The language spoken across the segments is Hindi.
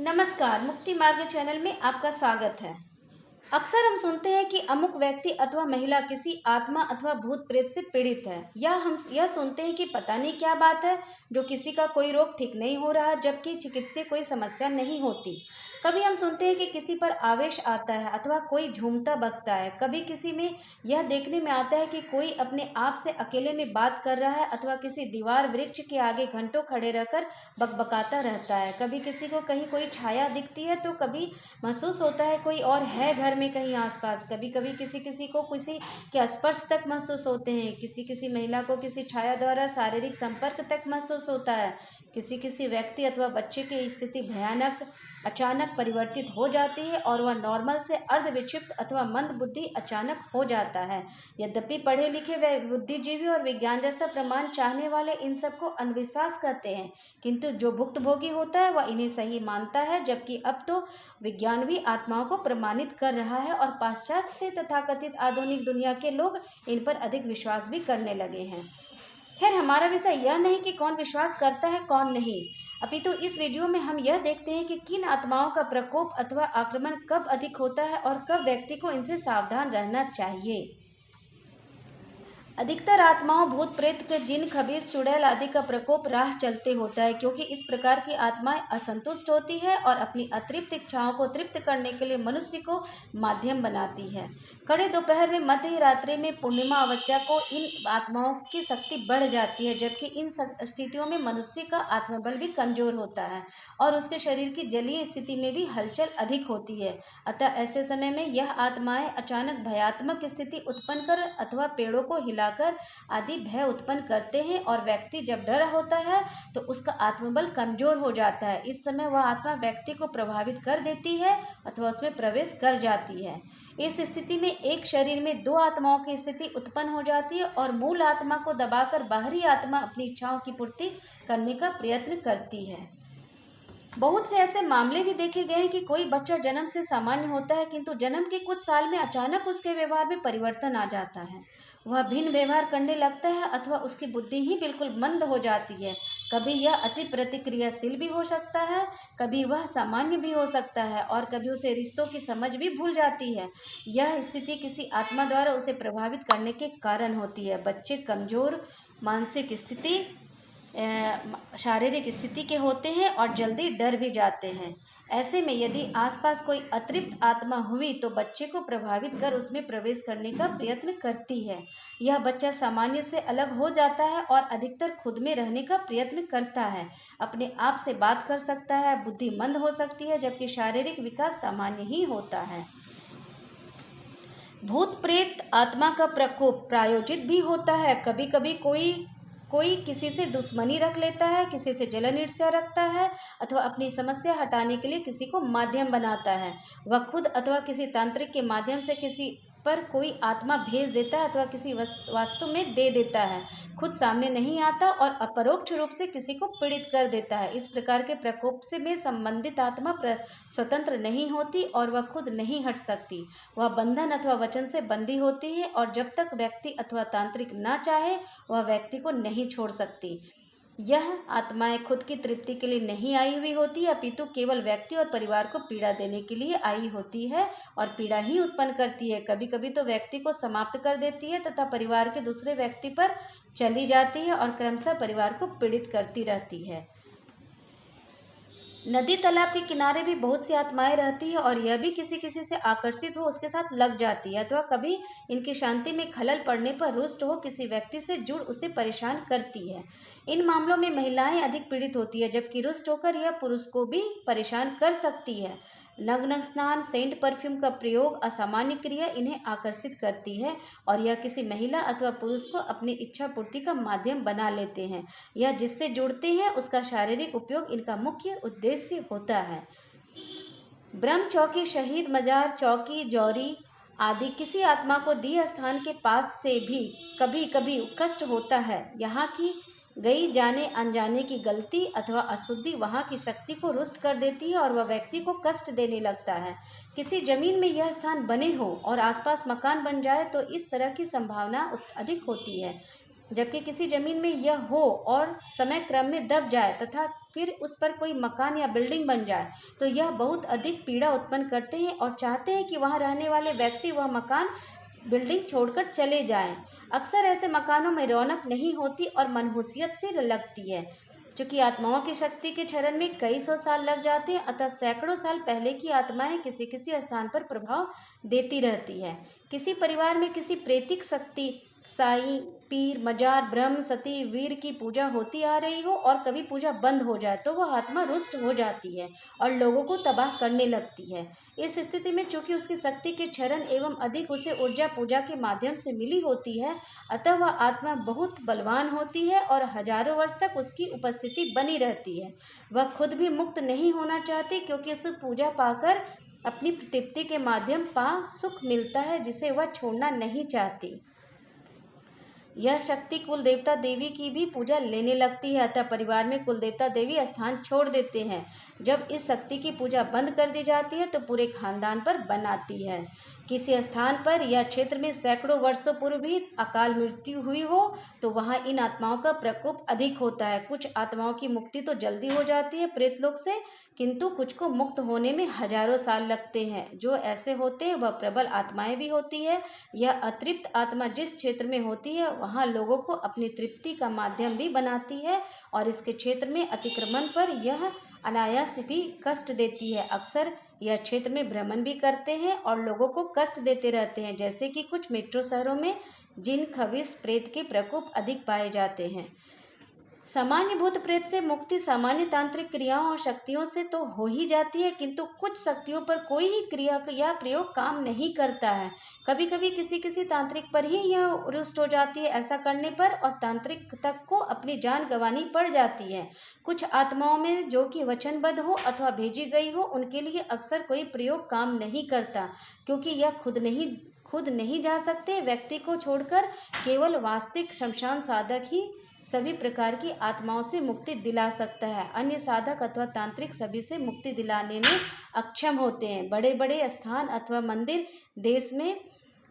नमस्कार, मुक्ति मार्ग चैनल में आपका स्वागत है। अक्सर हम सुनते हैं कि अमुक व्यक्ति अथवा महिला किसी आत्मा अथवा भूत प्रेत से पीड़ित है, या हम यह सुनते हैं कि पता नहीं क्या बात है जो किसी का कोई रोग ठीक नहीं हो रहा, जबकि चिकित्सीय कोई समस्या नहीं होती। कभी हम सुनते हैं कि किसी पर आवेश आता है अथवा कोई झूमता बकता है। कभी किसी में यह देखने में आता है कि कोई अपने आप से अकेले में बात कर रहा है अथवा किसी दीवार वृक्ष के आगे घंटों खड़े रहकर बकबकाता रहता है। कभी किसी को कहीं कोई छाया दिखती है तो कभी महसूस होता है कोई और है घर में कहीं आसपास। कभी कभी किसी किसी को किसी के स्पर्श तक महसूस होते हैं। किसी किसी महिला को किसी छाया द्वारा शारीरिक संपर्क तक महसूस होता है। किसी किसी व्यक्ति अथवा बच्चे की स्थिति भयानक अचानक परिवर्तित हो जाती है और वह नॉर्मल से अर्ध विक्षिप्त अथवा मंद बुद्धि अचानक हो जाता है। यद्यपि पढ़े लिखे व बुद्धिजीवी और विज्ञान जैसा प्रमाण चाहने वाले इन सबको अंधविश्वास कहते हैं, किंतु जो भुक्तभोगी होता है वह इन्हें सही मानता है। जबकि अब तो विज्ञान भी आत्माओं को प्रमाणित कर रहा है और पाश्चात्य तथाकथित आधुनिक दुनिया के लोग इन पर अधिक विश्वास भी करने लगे हैं। खैर, हमारा विषय यह नहीं कि कौन विश्वास करता है कौन नहीं, अपितु इस वीडियो में हम यह देखते हैं कि किन आत्माओं का प्रकोप अथवा आक्रमण कब अधिक होता है और कब व्यक्ति को इनसे सावधान रहना चाहिए। अधिकतर आत्माओं भूत प्रेत के जिन खबीस चुड़ैल आदि का प्रकोप राह चलते होता है, क्योंकि इस प्रकार की आत्माएं असंतुष्ट होती है और अपनी अतृप्त इच्छाओं को तृप्त करने के लिए मनुष्य को माध्यम बनाती है। कड़े दोपहर में मध्य रात्रि में पूर्णिमा अमावस्या को इन आत्माओं की शक्ति बढ़ जाती है, जबकि इन स्थितियों में मनुष्य का आत्मबल भी कमजोर होता है और उसके शरीर की जलीय स्थिति में भी हलचल अधिक होती है। अतः ऐसे समय में यह आत्माएं अचानक भयात्मक स्थिति उत्पन्न कर अथवा पेड़ों को हिलाकर आदि भय उत्पन्न करते हैं, और व्यक्ति जब डर होता है तो उसका आत्मबल कमजोर हो जाता है। इस समय वह आत्मा व्यक्ति को प्रभावित कर देती है अथवा उसमें प्रवेश कर जाती है। इस स्थिति में एक शरीर में दो आत्माओं की स्थिति उत्पन्न हो जाती है और मूल आत्मा को दबाकर बाहरी आत्मा अपनी इच्छाओं की पूर्ति करने का प्रयत्न करती है। बहुत से ऐसे मामले भी देखे गए हैं कि कोई बच्चा जन्म से सामान्य होता है, किंतु जन्म के कुछ साल में अचानक उसके व्यवहार में परिवर्तन आ जाता है। वह भिन्न व्यवहार करने लगता है अथवा उसकी बुद्धि ही बिल्कुल मंद हो जाती है। कभी यह अति प्रतिक्रियाशील भी हो सकता है, कभी वह सामान्य भी हो सकता है और कभी उसे रिश्तों की समझ भी भूल जाती है। यह स्थिति किसी आत्मा द्वारा उसे प्रभावित करने के कारण होती है। बच्चे कमजोर मानसिक स्थिति शारीरिक स्थिति के होते हैं और जल्दी डर भी जाते हैं। ऐसे में यदि आसपास कोई अतृप्त आत्मा हुई तो बच्चे को प्रभावित कर उसमें प्रवेश करने का प्रयत्न करती है। यह बच्चा सामान्य से अलग हो जाता है और अधिकतर खुद में रहने का प्रयत्न करता है, अपने आप से बात कर सकता है, बुद्धिमंद हो सकती है, जबकि शारीरिक विकास सामान्य ही होता है। भूत प्रेत आत्मा का प्रकोप प्रायोजित भी होता है। कभी कभी कोई किसी से दुश्मनी रख लेता है, किसी से जलन ईर्ष्या रखता है अथवा अपनी समस्या हटाने के लिए किसी को माध्यम बनाता है। वह खुद अथवा किसी तांत्रिक के माध्यम से किसी पर कोई आत्मा भेज देता है अथवा किसी वास्तु में दे देता है, खुद सामने नहीं आता और अपरोक्ष रूप से किसी को पीड़ित कर देता है। इस प्रकार के प्रकोप से में संबंधित आत्मा स्वतंत्र नहीं होती और वह खुद नहीं हट सकती। वह बंधन अथवा वचन से बंधी होती है और जब तक व्यक्ति अथवा तांत्रिक ना चाहे वह व्यक्ति को नहीं छोड़ सकती। यह आत्माएं खुद की तृप्ति के लिए नहीं आई हुई होती, अपितु केवल व्यक्ति और परिवार को पीड़ा देने के लिए आई होती है और पीड़ा ही उत्पन्न करती है। कभी कभी तो व्यक्ति को समाप्त कर देती है तथा परिवार के दूसरे व्यक्ति पर चली जाती है और क्रमशः परिवार को पीड़ित करती रहती है। नदी तालाब के किनारे भी बहुत सी आत्माएं रहती है और यह भी किसी किसी से आकर्षित हो उसके साथ लग जाती है अथवा कभी इनकी शांति में खलल पड़ने पर रुष्ट हो किसी व्यक्ति से जुड़ उसे परेशान करती है। इन मामलों में महिलाएं अधिक पीड़ित होती है, जबकि रुष्ट होकर यह पुरुष को भी परेशान कर सकती है। नग्न स्नान, सेंट, परफ्यूम का प्रयोग, असामान्य क्रिया इन्हें आकर्षित करती है और यह किसी महिला अथवा पुरुष को अपनी इच्छा पूर्ति का माध्यम बना लेते हैं। यह जिससे जुड़ते हैं उसका शारीरिक उपयोग इनका मुख्य उद्देश्य होता है। ब्रह्म चौकी, शहीद मजार, चौकी, जौरी आदि किसी आत्मा को दिए स्थान के पास से भी कभी कभी कष्ट होता है। यहाँ की गई जाने अनजाने की गलती अथवा अशुद्धि वहाँ की शक्ति को रुष्ट कर देती है और वह व्यक्ति को कष्ट देने लगता है। किसी जमीन में यह स्थान बने हो और आसपास मकान बन जाए तो इस तरह की संभावना अधिक होती है, जबकि किसी जमीन में यह हो और समय क्रम में दब जाए तथा फिर उस पर कोई मकान या बिल्डिंग बन जाए तो यह बहुत अधिक पीड़ा उत्पन्न करते हैं और चाहते हैं कि वहाँ रहने वाले व्यक्ति वह मकान बिल्डिंग छोड़कर चले जाएं। अक्सर ऐसे मकानों में रौनक नहीं होती और मनहूसियत सी लगती है। चूँकि आत्माओं की शक्ति के क्षरण में कई सौ साल लग जाते हैं, अतः सैकड़ों साल पहले की आत्माएं किसी किसी स्थान पर प्रभाव देती रहती है। किसी परिवार में किसी प्रेतिक शक्ति, साईं, पीर, मजार, ब्रह्म, सती, वीर की पूजा होती आ रही हो और कभी पूजा बंद हो जाए तो वह आत्मा रुष्ट हो जाती है और लोगों को तबाह करने लगती है। इस स्थिति में चूंकि उसकी शक्ति के क्षरण एवं अधिक उसे ऊर्जा पूजा के माध्यम से मिली होती है, अतः वह आत्मा बहुत बलवान होती है और हजारों वर्ष तक उसकी उपस्थिति बनी रहती है। वह खुद भी मुक्त नहीं होना चाहती क्योंकि उसे पूजा पाकर अपनी तृप्ति के माध्यम पा सुख मिलता है जिसे वह छोड़ना नहीं चाहती। यह शक्ति कुल देवता देवी की भी पूजा लेने लगती है, अतः परिवार में कुल देवता देवी स्थान छोड़ देते हैं। जब इस शक्ति की पूजा बंद कर दी जाती है तो पूरे खानदान पर बनाती है। किसी स्थान पर या क्षेत्र में सैकड़ों वर्षों पूर्व भी अकाल मृत्यु हुई हो तो वहाँ इन आत्माओं का प्रकोप अधिक होता है। कुछ आत्माओं की मुक्ति तो जल्दी हो जाती है प्रेतलोक से, किंतु कुछ को मुक्त होने में हजारों साल लगते हैं। जो ऐसे होते हैं वह प्रबल आत्माएं भी होती है। यह अतृप्त आत्मा जिस क्षेत्र में होती है वहाँ लोगों को अपनी तृप्ति का माध्यम भी बनाती है और इसके क्षेत्र में अतिक्रमण पर यह अनायास भी कष्ट देती है। अक्सर यह क्षेत्र में भ्रमण भी करते हैं और लोगों को कष्ट देते रहते हैं, जैसे कि कुछ मेट्रो शहरों में जिन खबीस प्रेत के प्रकोप अधिक पाए जाते हैं। सामान्य भूत प्रेत से मुक्ति सामान्य तांत्रिक क्रियाओं और शक्तियों से तो हो ही जाती है, किंतु कुछ शक्तियों पर कोई ही क्रिया या प्रयोग काम नहीं करता है। कभी कभी किसी किसी तांत्रिक पर ही यह रुष्ट हो जाती है ऐसा करने पर, और तांत्रिक तक को अपनी जान गंवानी पड़ जाती है। कुछ आत्माओं में जो कि वचनबद्ध हो अथवा भेजी गई हो उनके लिए अक्सर कोई प्रयोग काम नहीं करता, क्योंकि यह खुद नहीं जा सकते। व्यक्ति को छोड़कर केवल वास्तविक शमशान साधक ही सभी प्रकार की आत्माओं से मुक्ति दिला सकता है। अन्य साधक अथवा तांत्रिक सभी से मुक्ति दिलाने में अक्षम होते हैं। बड़े बड़े स्थान अथवा मंदिर देश में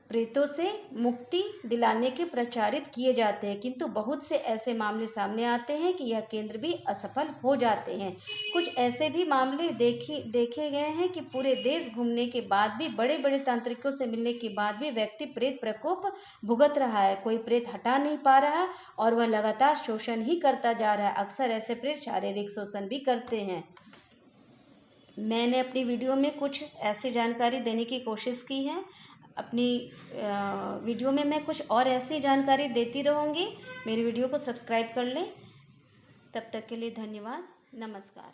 प्रेतों से मुक्ति दिलाने के प्रचारित किए जाते हैं, किंतु बहुत से ऐसे मामले सामने आते हैं कि यह केंद्र भी असफल हो जाते हैं। कुछ ऐसे भी मामले देखे गए हैं कि पूरे देश घूमने के बाद भी, बड़े बड़े तांत्रिकों से मिलने के बाद भी व्यक्ति प्रेत प्रकोप भुगत रहा है। कोई प्रेत हटा नहीं पा रहा और वह लगातार शोषण ही करता जा रहा है। अक्सर ऐसे प्रेत शारीरिक शोषण भी करते हैं। मैंने अपनी वीडियो में कुछ ऐसी जानकारी देने की कोशिश की है। अपनी वीडियो में मैं कुछ और ऐसी जानकारी देती रहूँगी। मेरी वीडियो को सब्सक्राइब कर लें। तब तक के लिए धन्यवाद। नमस्कार।